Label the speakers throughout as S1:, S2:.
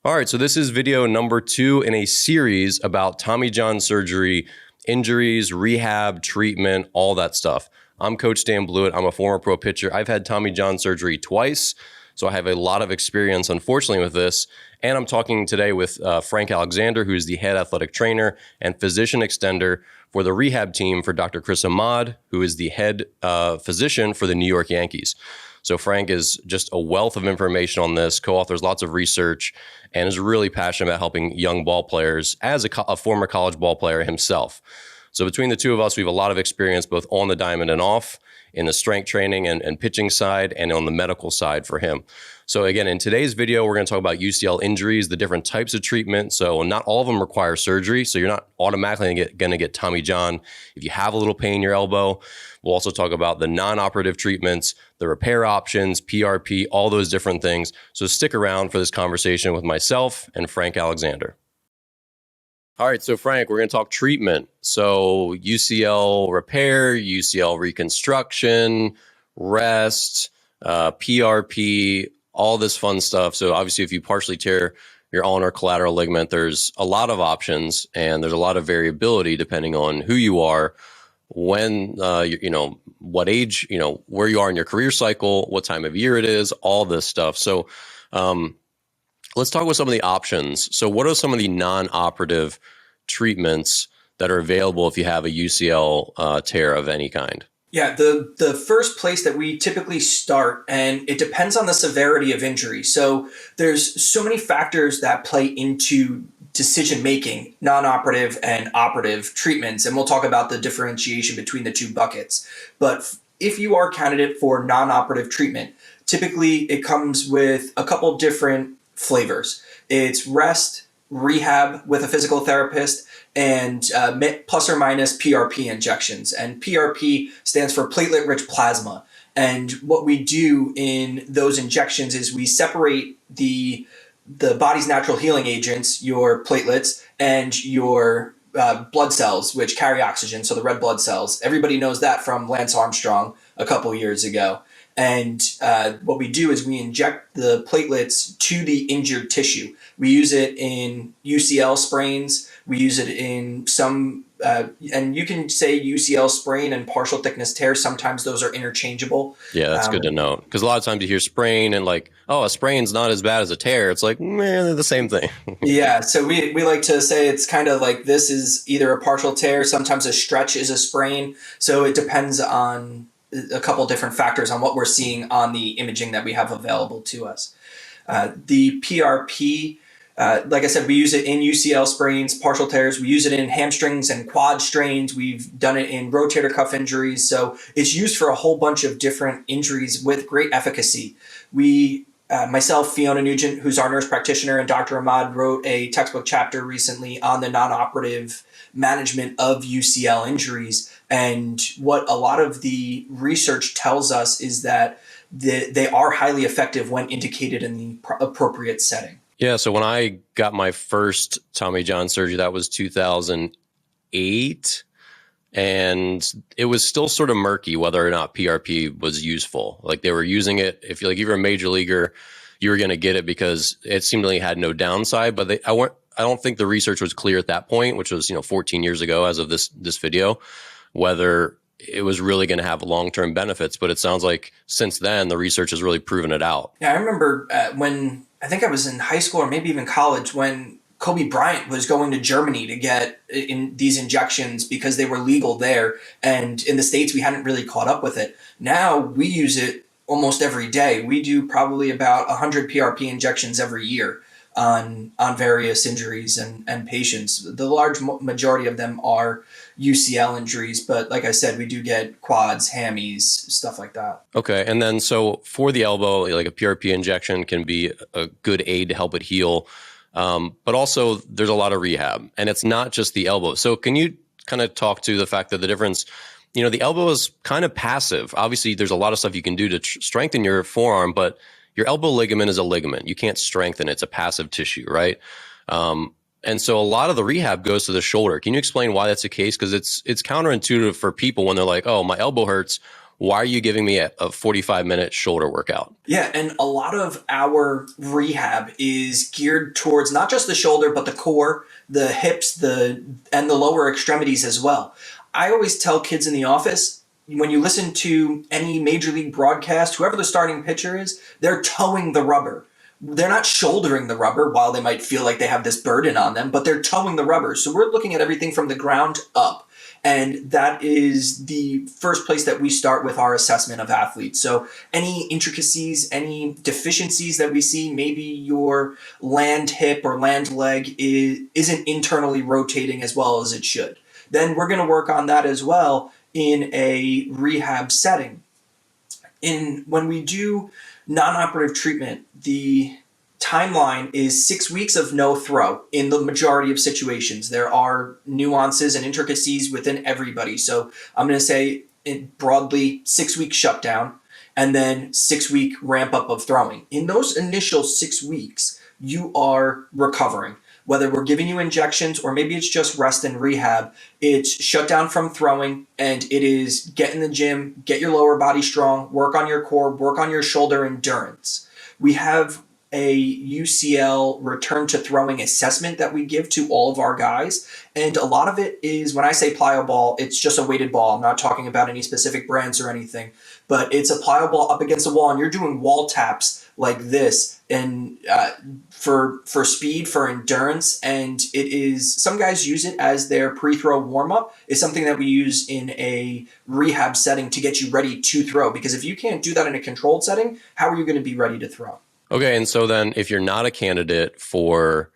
S1: All right, so this is video number 2 in a series about Tommy John surgery, injuries, rehab, treatment, all that stuff. I'm Coach Dan Blewett. I'm a former pro pitcher. I've had Tommy John surgery twice, so I have a lot of experience, unfortunately, with this. And I'm talking today with Frank Alexander, who's the head athletic trainer and physician extender for the rehab team for Dr. Chris Ahmad, who is the head physician for the New York Yankees. So Frank is just a wealth of information on this, co-authors lots of research, and is really passionate about helping young ball players as a former college ball player himself. So between the two of us, we have a lot of experience both on the diamond and off, in the strength training and pitching side, and on the medical side for him. So again, in today's video, we're going to talk about UCL injuries, the different types of treatment. So not all of them require surgery. So you're not automatically going to get Tommy John if you have a little pain in your elbow. We'll also talk about the non-operative treatments, the repair options, PRP, all those different things. So stick around for this conversation with myself and Frank Alexander. All right, so Frank, we're going to talk treatment. So UCL repair, UCL reconstruction, rest, PRP, all this fun stuff. So obviously, if you partially tear your ulnar collateral ligament, there's a lot of options and there's a lot of variability depending on who you are, when, what age, where you are in your career cycle, what time of year it is, all this stuff. So let's talk about some of the options. So what are some of the non-operative treatments that are available if you have a UCL tear of any kind?
S2: Yeah, the first place that we typically start, and it depends on the severity of injury. So there's so many factors that play into decision-making, non-operative and operative treatments, and we'll talk about the differentiation between the two buckets. But if you are a candidate for non-operative treatment, typically it comes with a couple different flavors. It's rest, rehab with a physical therapist, and plus or minus PRP injections. And PRP stands for platelet-rich plasma. And what we do in those injections is we separate the body's natural healing agents, your platelets, and your blood cells, which carry oxygen, so the red blood cells. Everybody knows that from Lance Armstrong a couple years ago. And what we do is we inject the platelets to the injured tissue. We use it in UCL sprains. We use it in some, and you can say UCL sprain and partial thickness tear. Sometimes those are interchangeable.
S1: Yeah, that's good to know. Because a lot of times you hear sprain and like, oh, a sprain's not as bad as a tear. It's like, man, they're the same thing.
S2: Yeah, so we like to say it's kind of like this is either a partial tear. Sometimes a stretch is a sprain. So it depends on a couple different factors on what we're seeing on the imaging that we have available to us. The PRP, like I said, we use it in UCL sprains, partial tears. We use it in hamstrings and quad strains. We've done it in rotator cuff injuries. So it's used for a whole bunch of different injuries with great efficacy. We, myself, Fiona Nugent, who's our nurse practitioner, and Dr. Ahmad wrote a textbook chapter recently on the non-operative management of UCL injuries. And what a lot of the research tells us is that they are highly effective when indicated in the appropriate setting.
S1: Yeah, so when I got my first Tommy John surgery, that was 2008, and it was still sort of murky whether or not PRP was useful. Like they were using it, if you were a major leaguer, you were going to get it because it seemingly had no downside, but I don't think the research was clear at that point, which was 14 years ago as of this video, whether it was really going to have long-term benefits. But it sounds like since then, the research has really proven it out.
S2: Yeah, I remember when I think I was in high school or maybe even college when Kobe Bryant was going to Germany to get in these injections because they were legal there. And in the States, we hadn't really caught up with it. Now we use it almost every day. We do probably about 100 PRP injections every year on various injuries and patients. The large majority of them are UCL injuries, but like I said, we do get quads, hammies, stuff like that.
S1: Okay, and then so for the elbow, like a PRP injection can be a good aid to help it heal, but also there's a lot of rehab, and it's not just the elbow. So can you kind of talk to the fact that the difference, the elbow is kind of passive. Obviously, there's a lot of stuff you can do to strengthen your forearm, but your elbow ligament is a ligament. You can't strengthen it. It's a passive tissue, right? And so a lot of the rehab goes to the shoulder. Can you explain why that's the case? Because it's counterintuitive for people when they're like, oh, my elbow hurts. why are you giving me a 45-minute shoulder workout?
S2: Yeah, and a lot of our rehab is geared towards not just the shoulder, but the core, the hips, and the lower extremities as well. I always tell kids in the office, when you listen to any major league broadcast, whoever the starting pitcher is, they're towing the rubber. They're not shouldering the rubber while they might feel like they have this burden on them, but they're towing the rubber. So we're looking at everything from the ground up. And that is the first place that we start with our assessment of athletes. So any intricacies, any deficiencies that we see, maybe your land hip or land leg isn't internally rotating as well as it should. Then we're going to work on that as well in a rehab setting. When we do non-operative treatment, the timeline is 6 weeks of no throw in the majority of situations. There are nuances and intricacies within everybody. So I'm going to say broadly 6 week shutdown and then 6 week ramp up of throwing. In those initial 6 weeks, you are recovering. Whether we're giving you injections or maybe it's just rest and rehab, it's shut down from throwing and it is get in the gym, get your lower body strong, work on your core, work on your shoulder endurance. We have a UCL return to throwing assessment that we give to all of our guys. And a lot of it is, when I say plyo ball, it's just a weighted ball. I'm not talking about any specific brands or anything, but it's a plyo ball up against a wall and you're doing wall taps like this and for speed, for endurance. And it is, some guys use it as their pre-throw warm-up. It's something that we use in a rehab setting to get you ready to throw, because if you can't do that in a controlled setting, how are you going to be ready to throw?
S1: Okay, and so then if you're not a candidate for,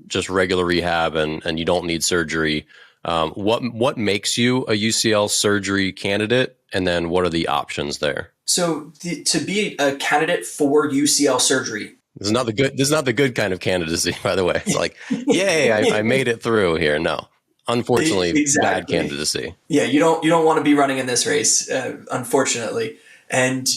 S1: just regular rehab and you don't need surgery, what makes you a UCL surgery candidate, and then what are the options there?
S2: So to be a candidate for UCL surgery,
S1: this is not the good kind of candidacy, by the way. It's like, yay, I made it through here. No, unfortunately,
S2: exactly.
S1: Bad candidacy.
S2: Yeah, you don't want to be running in this race, unfortunately. And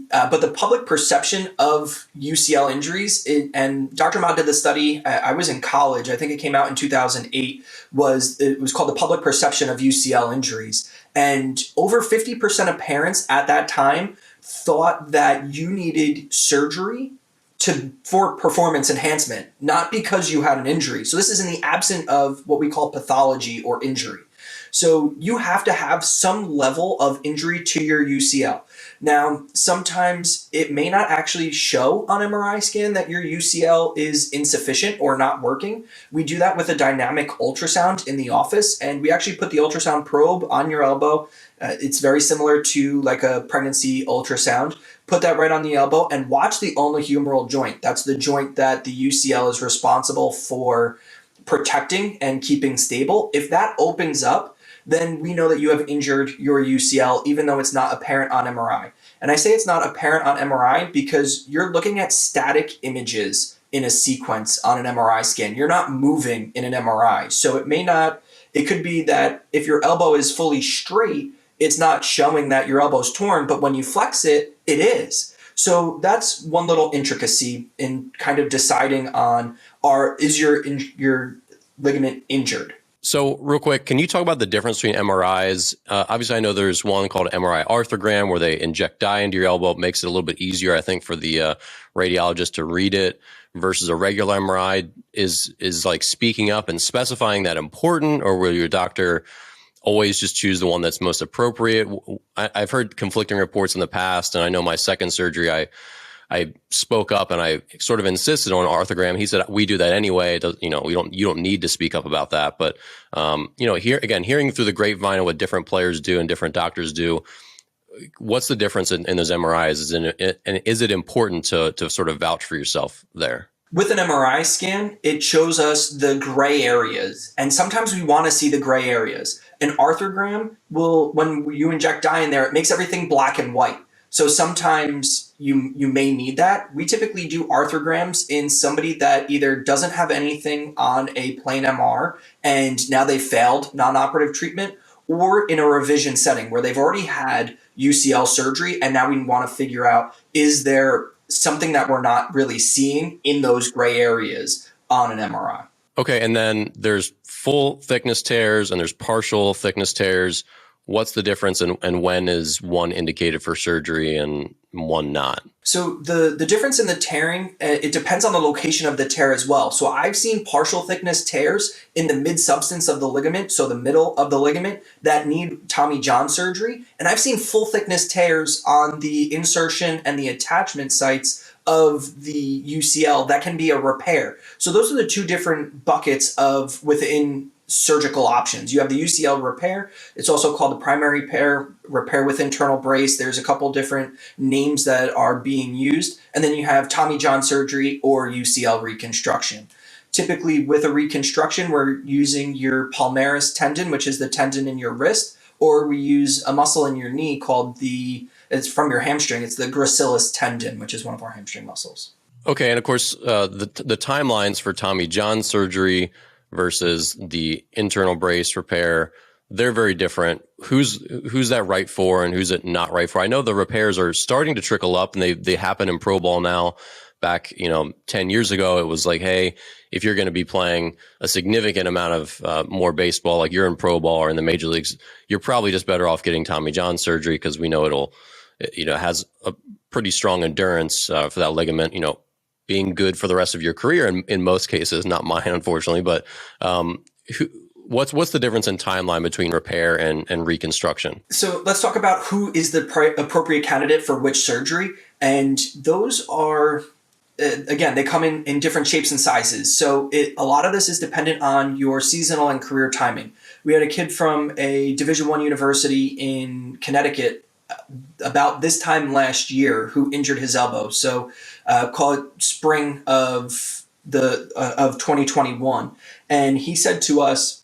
S2: but the public perception of UCL injuries, and Dr. Ma did the study. I was in college. I think it came out in 2008. It was called the public perception of UCL injuries, and over 50% of parents at that time thought that you needed surgery for performance enhancement, not because you had an injury. So this is in the absence of what we call pathology or injury. So you have to have some level of injury to your UCL. Now, sometimes it may not actually show on MRI scan that your UCL is insufficient or not working. We do that with a dynamic ultrasound in the office, and we actually put the ultrasound probe on your elbow. It's very similar to like a pregnancy ultrasound. Put that right on the elbow and watch the ulnohumeral joint. That's the joint that the UCL is responsible for protecting and keeping stable. If that opens up, then we know that you have injured your UCL, even though it's not apparent on MRI. And I say it's not apparent on MRI because you're looking at static images in a sequence on an MRI scan. You're not moving in an MRI. So it could be that if your elbow is fully straight, it's not showing that your elbow's torn, but when you flex it, it is. So that's one little intricacy in kind of deciding on, is your ligament injured?
S1: So real quick, can you talk about the difference between MRIs? Obviously, I know there's one called MRI arthrogram where they inject dye into your elbow. It makes it a little bit easier, I think, for the radiologist to read it, versus a regular MRI. Is like speaking up and specifying that important, or will your doctor always just choose the one that's most appropriate? I've heard conflicting reports in the past, and I know my second surgery, I spoke up and I sort of insisted on arthrogram. He said, we do that anyway. You don't need to speak up about that. But, hearing through the grapevine of what different players do and different doctors do, what's the difference in those MRIs? And is it important to sort of vouch for yourself there?
S2: With an MRI scan, it shows us the gray areas. And sometimes we want to see the gray areas. An arthrogram when you inject dye in there, it makes everything black and white. So sometimes you may need that. We typically do arthrograms in somebody that either doesn't have anything on a plain MR and now they failed non-operative treatment, or in a revision setting where they've already had UCL surgery and now we want to figure out, is there something that we're not really seeing in those gray areas on an MRI? Okay,
S1: and then there's full thickness tears and there's partial thickness tears. what's the difference and when is one indicated for surgery and one not?
S2: So the difference in the tearing, it depends on the location of the tear as well. So I've seen partial thickness tears in the mid substance of the ligament, so the middle of the ligament, that need Tommy John surgery. And I've seen full thickness tears on the insertion and the attachment sites of the UCL that can be a repair. So those are the two different buckets of within surgical options. You have the UCL repair. It's also called the primary repair with internal brace. There's a couple different names that are being used. And then you have Tommy John surgery or UCL reconstruction. Typically with a reconstruction, we're using your palmaris tendon, which is the tendon in your wrist, or we use a muscle in your knee called it's from your hamstring. It's the gracilis tendon, which is one of our hamstring muscles.
S1: Okay. And of course, the timelines for Tommy John surgery versus the internal brace repair, they're very different. Who's that right for and who's it not right for? I know the repairs are starting to trickle up and they happen in pro ball now. Back, 10 years ago, it was like, hey, if you're going to be playing a significant amount of more baseball, like you're in pro ball or in the major leagues, you're probably just better off getting Tommy John surgery because we know has a pretty strong endurance for that ligament, being good for the rest of your career in most cases, not mine, unfortunately. But what's the difference in timeline between repair and reconstruction?
S2: So let's talk about who is the appropriate candidate for which surgery. And those are, again, they come in different shapes and sizes. So a lot of this is dependent on your seasonal and career timing. We had a kid from a Division I university in Connecticut about this time last year who injured his elbow. So call it spring of 2021. And he said to us,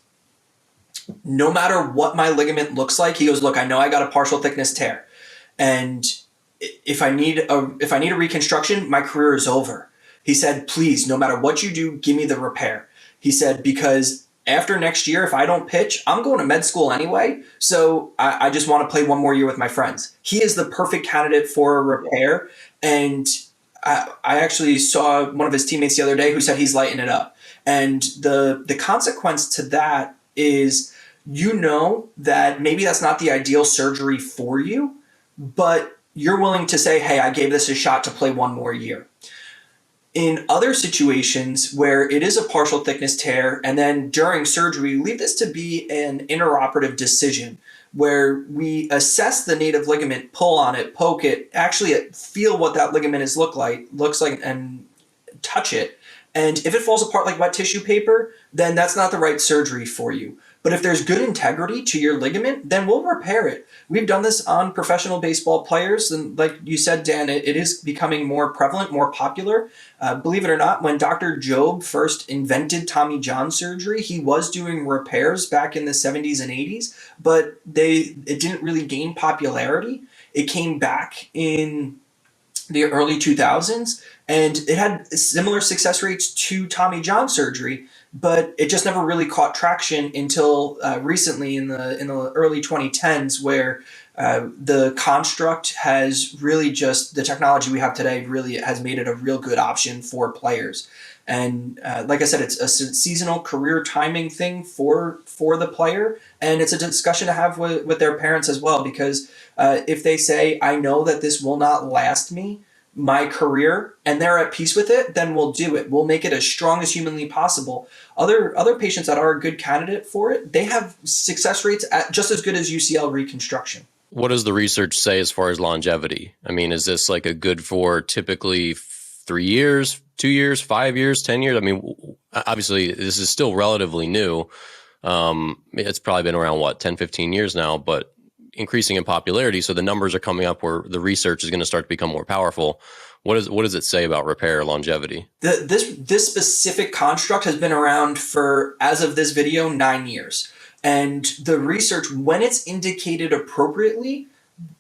S2: no matter what my ligament looks like, he goes, look, I know I got a partial thickness tear. And if I need a reconstruction, my career is over. He said, please, no matter what you do, give me the repair. He said, because after next year, if I don't pitch, I'm going to med school anyway. So I just want to play one more year with my friends. He is the perfect candidate for a repair. And I actually saw one of his teammates the other day who said he's lighting it up. And the consequence to that is, that maybe that's not the ideal surgery for you, but you're willing to say, hey, I gave this a shot to play one more year. In other situations where it is a partial thickness tear, and then during surgery, leave this to be an intraoperative decision where we assess the native ligament, pull on it, poke it, actually feel what that ligament looks like, and touch it. And if it falls apart like wet tissue paper, then that's not the right surgery for you. But if there's good integrity to your ligament, then we'll repair it. We've done this on professional baseball players. And like you said, Dan, it is becoming more prevalent, more popular. Believe it or not, when Dr. Jobe first invented Tommy John surgery, he was doing repairs back in the 70s and 80s, but it didn't really gain popularity. It came back in the early 2000s, and it had similar success rates to Tommy John surgery, but it just never really caught traction until recently in the early 2010s, where the construct has really the technology we have today really has made it a real good option for players. And like I said, it's a seasonal career timing thing for the player, and it's a discussion to have with their parents as well, because if they say, I know that this will not last me my career, and they're at peace with it, then we'll do it. We'll make it as strong as humanly possible. Other patients that are a good candidate for it, they have success rates at just as good as UCL reconstruction.
S1: What does the research say as far as longevity? I mean, is this like a good for typically 3 years, 2 years, 5 years, 10 years? I mean, obviously this is still relatively new. It's probably been around 10, 15 years now, but increasing in popularity. So the numbers are coming up where the research is going to start to become more powerful. What does it say about repair longevity?
S2: This specific construct has been around for, as of this video, 9 years. And the research, when it's indicated appropriately,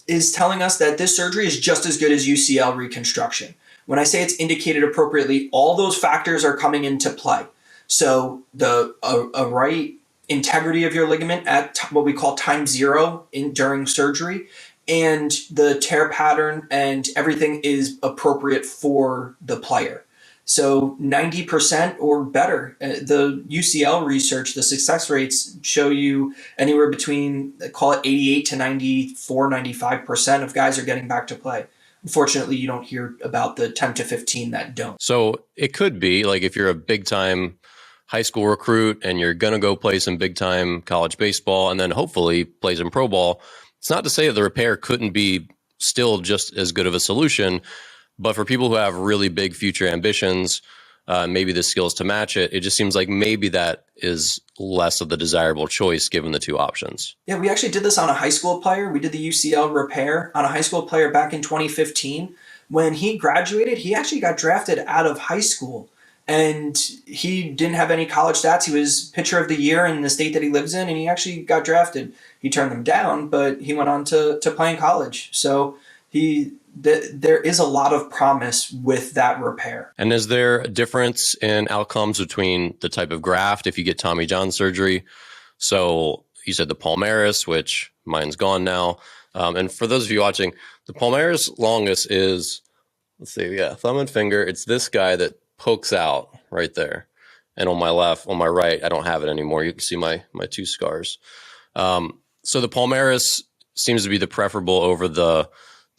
S2: is telling us that this surgery is just as good as UCL reconstruction. When I say it's indicated appropriately, all those factors are coming into play. So a right integrity of your ligament at what we call time zero during surgery, and the tear pattern and everything is appropriate for the player. So 90% or better. The UCL research, the success rates show you anywhere between, call it 88 to 94, 95% of guys are getting back to play. Unfortunately, you don't hear about the 10 to 15 that don't.
S1: So it could be like if you're a big time high school recruit and you're going to go play some big time college baseball and then hopefully play some pro ball, it's not to say that the repair couldn't be still just as good of a solution. But for people who have really big future ambitions, maybe the skills to match it, it just seems like maybe that is less of the desirable choice given the two options.
S2: Yeah, we actually did this on a high school player. We did the UCL repair on a high school player back in 2015. When he graduated, he actually got drafted out of high school. And he didn't have any college stats. He was pitcher of the year in the state that he lives in, and he actually got drafted. He turned them down, but he went on to play in college. So there is a lot of promise with that repair.
S1: And is there a difference in outcomes between the type of graft if you get Tommy John surgery? So you said the palmaris, which mine's gone now. And for those of you watching, the palmaris longus is, let's see, thumb and finger. It's this guy that pokes out right there. And on my right, I don't have it anymore. You can see my two scars. So the palmaris seems to be the preferable over the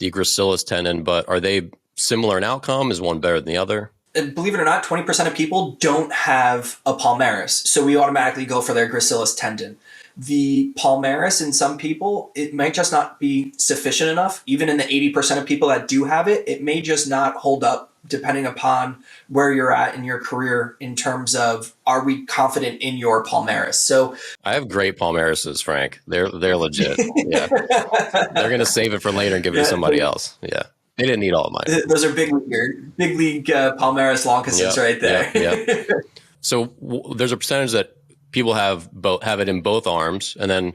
S1: gracilis tendon, but are they similar in outcome? Is one better than the other?
S2: And believe it or not, 20% of people don't have a palmaris, so we automatically go for their gracilis tendon. The palmaris in some people, it might just not be sufficient enough. Even in the 80% of people that do have it, it may just not hold up depending upon where you're at in your career in terms of, are we confident in your palmaris? So
S1: I have great palmarises, Frank. They're legit. Yeah. They're going to save it for later and give it to somebody else. Yeah. They didn't need all of mine.
S2: Those are big league palmaris longuses right there.
S1: Yeah. So there's a percentage that people have it in both arms, and then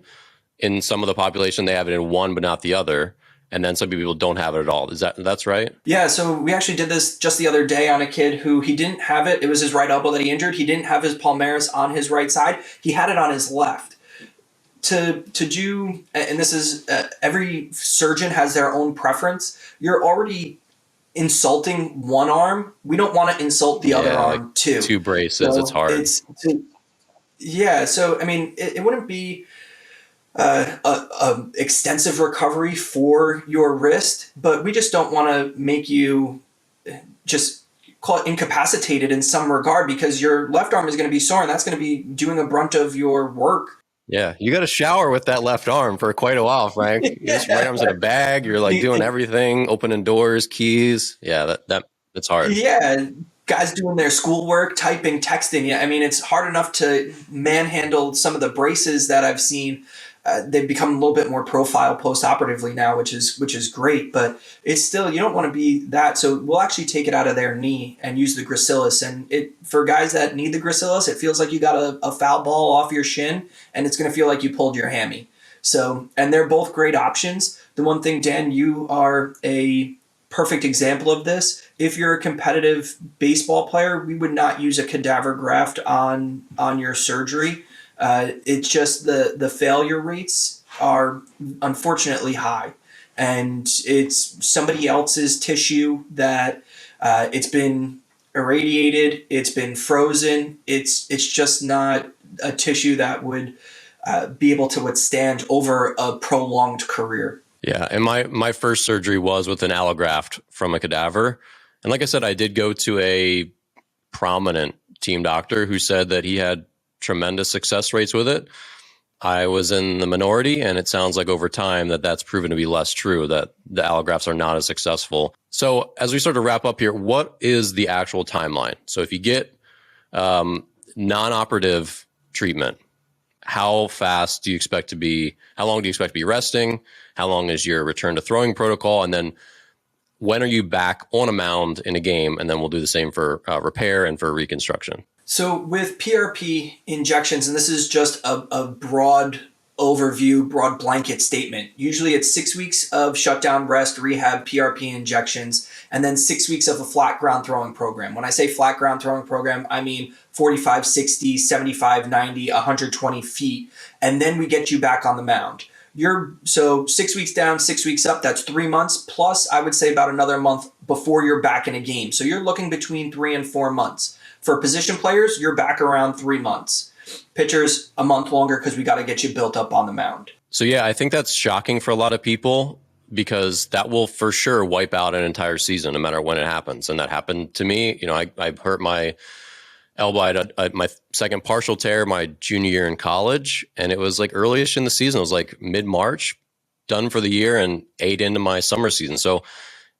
S1: in some of the population they have it in one but not the other, and then some people don't have it at all. That's right?
S2: Yeah, so we actually did this just the other day on a kid who he didn't have it. It was his right elbow that he injured. He didn't have his palmaris on his right side. He had it on his left. To do, and this is, every surgeon has their own preference. You're already insulting one arm. We don't want to insult the other arm too.
S1: Two braces, so it's hard.
S2: So I mean, it wouldn't be a extensive recovery for your wrist, but we just don't want to make you just call it incapacitated in some regard, because your left arm is going to be sore and that's going to be doing a brunt of your work.
S1: Yeah, you got to shower with that left arm for quite a while, Frank. Your right arm's in a bag. You're like doing everything, opening doors, keys. Yeah, that's hard.
S2: Yeah, guys doing their schoolwork, typing, texting. Yeah, I mean, it's hard enough to manhandle some of the braces that I've seen. They've become a little bit more profile post-operatively now, which is great, but it's still, you don't want to be that. So we'll actually take it out of their knee and use the gracilis. And for guys that need the gracilis, it feels like you got a foul ball off your shin, and it's going to feel like you pulled your hammy. So, and they're both great options. The one thing, Dan, you are a perfect example of this. If you're a competitive baseball player, we would not use a cadaver graft on your surgery. It's just the failure rates are unfortunately high, and it's somebody else's tissue that it's been irradiated, it's been frozen. It's just not a tissue that would be able to withstand over a prolonged career.
S1: Yeah, and my first surgery was with an allograft from a cadaver, and like I said, I did go to a prominent team doctor who said that he had tremendous success rates with it. I was in the minority, and it sounds like over time that's proven to be less true, that the allografts are not as successful. So as we start to wrap up here, what is the actual timeline? So if you get non-operative treatment, how long do you expect to be resting? How long is your return to throwing protocol? And then when are you back on a mound in a game? And then we'll do the same for repair and for reconstruction.
S2: So with PRP injections, and this is just a broad overview, broad blanket statement, usually it's 6 weeks of shutdown, rest, rehab, PRP injections, and then 6 weeks of a flat ground throwing program. When I say flat ground throwing program, I mean 45, 60, 75, 90, 120 feet, and then we get you back on the mound. So 6 weeks down, 6 weeks up, that's 3 months. Plus, I would say about another month before you're back in a game. So you're looking between 3 and 4 months. For position players, you're back around 3 months. Pitchers, a month longer because we got to get you built up on the mound.
S1: So yeah, I think that's shocking for a lot of people because that will for sure wipe out an entire season no matter when it happens. And that happened to me. I hurt my elbow at my second partial tear my junior year in college. And it was like early-ish in the season. It was like mid-March, done for the year and 8 into my summer season. So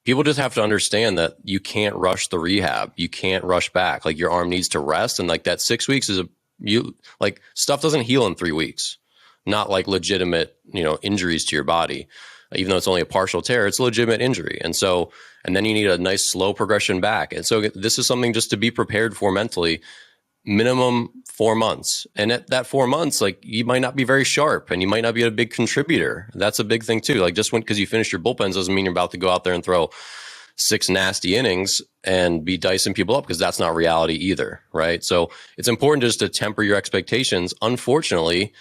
S1: people just have to understand that you can't rush the rehab. You can't rush back. Like your arm needs to rest. And like that 6 weeks stuff doesn't heal in 3 weeks. Not like legitimate, injuries to your body. Even though it's only a partial tear, it's a legitimate injury. And then you need a nice slow progression back. And so this is something just to be prepared for mentally, minimum 4 months. And at that 4 months, like you might not be very sharp and you might not be a big contributor. That's a big thing too. Like just because you finish your bullpens doesn't mean you're about to go out there and throw 6 nasty innings and be dicing people up because that's not reality either. Right. So it's important just to temper your expectations. Unfortunately,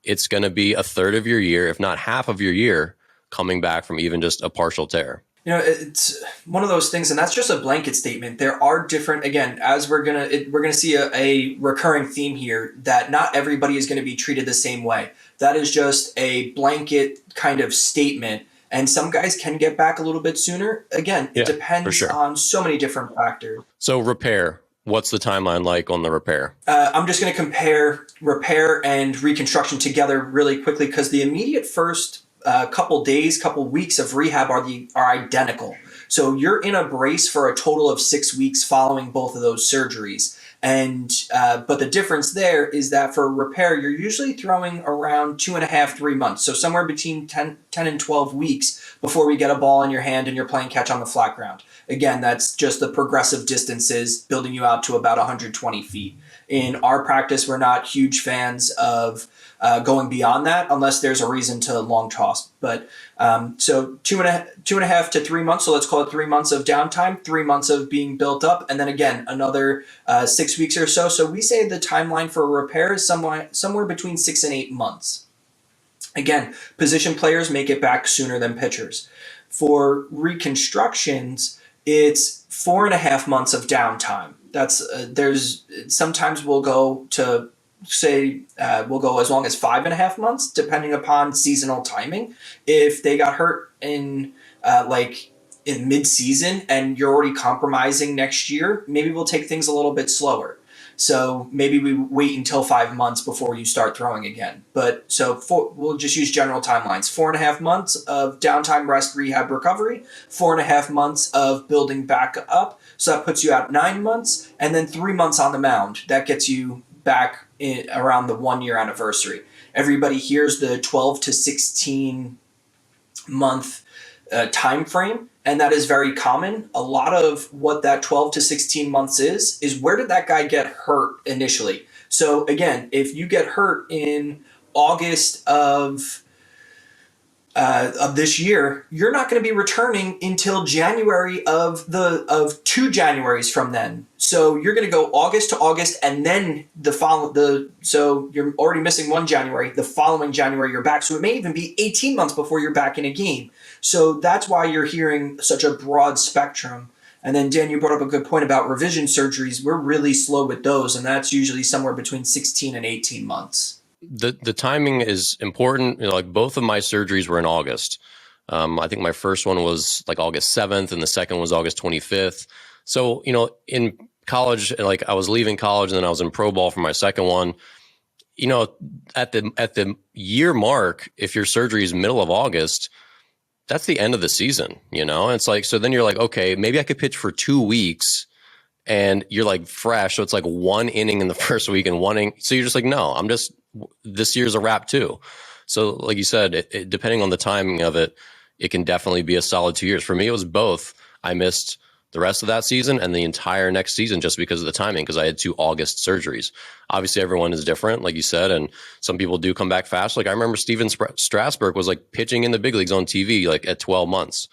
S1: it's going to be a third of your year, if not half of your year, coming back from even just a partial tear.
S2: It's one of those things, and that's just a blanket statement. There are different, again, as we're gonna see a recurring theme here that not everybody is going to be treated the same way. That is just a blanket kind of statement, and some guys can get back a little bit sooner. Again, it depends on so many different factors.
S1: So repair. What's the timeline like on the repair?
S2: I'm just going to compare repair and reconstruction together really quickly because the immediate first couple days, couple weeks of rehab are identical. So you're in a brace for a total of 6 weeks following both of those surgeries. And but the difference there is that for repair, you're usually throwing around 2.5, 3 months. So somewhere between 10 and 12 weeks before we get a ball in your hand and you're playing catch on the flat ground. Again, that's just the progressive distances building you out to about 120 feet. In our practice, we're not huge fans of going beyond that unless there's a reason to long toss. But so 2.5 to 3 months. So let's call it 3 months of downtime, 3 months of being built up. And then again, another 6 weeks or so. So we say the timeline for repair is somewhere between 6 and 8 months. Again, position players make it back sooner than pitchers. For reconstructions, it's 4.5 months of downtime. That's sometimes we'll go to we'll go as long as 5.5 months, depending upon seasonal timing. If they got hurt in mid-season and you're already compromising next year, maybe we'll take things a little bit slower. So maybe we wait until 5 months before you start throwing again. But we'll just use general timelines. 4.5 months of downtime, rest, rehab, recovery. 4.5 months of building back up. So that puts you at 9 months. And then 3 months on the mound. That gets you back in around the 1 year anniversary. Everybody hears the 12 to 16 month time frame. And that is very common. A lot of what that 12 to 16 months is where did that guy get hurt initially? So again, if you get hurt in August of this year, you're not going to be returning until January of 2 Januaries from then. So you're going to go August to August, and then so you're already missing 1 January. The following January you're back. So it may even be 18 months before you're back in a game. So that's why you're hearing such a broad spectrum. And then Dan, you brought up a good point about revision surgeries. We're really slow with those, and that's usually somewhere between 16 and 18 months.
S1: The timing is important. Like both of my surgeries were in August. I think my first one was like August 7th and the second was August 25th. So, in college, like I was leaving college and then I was in pro ball for my second one. At the year mark, if your surgery is middle of August, that's the end of the season, It's like, so then you're like, okay, maybe I could pitch for 2 weeks and you're like fresh. So it's like 1 inning in the first week and 1 inning. So you're just like, no, this year's a wrap too. So like you said, depending on the timing of it, it can definitely be a solid 2 years. For me, it was both. I missed the rest of that season and the entire next season just because of the timing, because I had 2 August surgeries. Obviously, everyone is different, like you said, and some people do come back fast. Like I remember Steven Strasburg was like pitching in the big leagues on TV like at 12 months,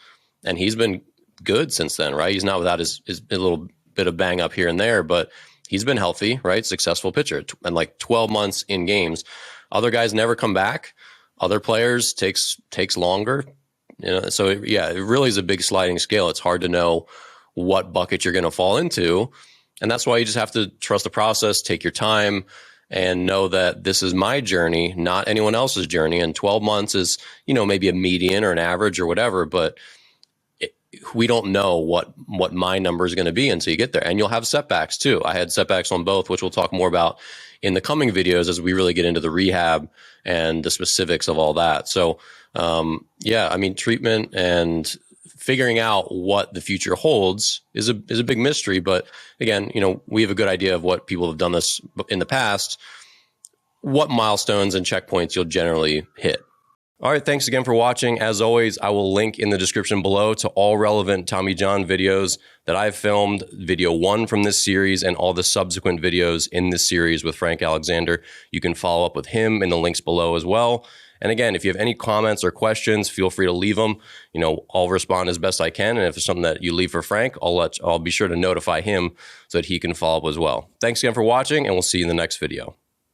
S1: and he's been good since then, right? He's not without his a little bit of bang up here and there, but he's been healthy, right? Successful pitcher, and like 12 months in games. Other guys never come back. Other players takes longer. So it really is a big sliding scale. It's hard to know what bucket you're going to fall into. And that's why you just have to trust the process, take your time, and know that this is my journey, not anyone else's journey. And 12 months is, maybe a median or an average or whatever, but we don't know what my number is going to be until you get there. And you'll have setbacks too. I had setbacks on both, which we'll talk more about in the coming videos as we really get into the rehab and the specifics of all that. So, treatment and figuring out what the future holds is a big mystery. But again, we have a good idea of what people have done this in the past, what milestones and checkpoints you'll generally hit. All right, thanks again for watching. As always, I will link in the description below to all relevant Tommy John videos that I've filmed, video 1 from this series and all the subsequent videos in this series with Frank Alexander. You can follow up with him in the links below as well. And again, if you have any comments or questions, feel free to leave them. I'll respond as best I can. And if there's something that you leave for Frank, I'll be sure to notify him so that he can follow up as well. Thanks again for watching, and we'll see you in the next video.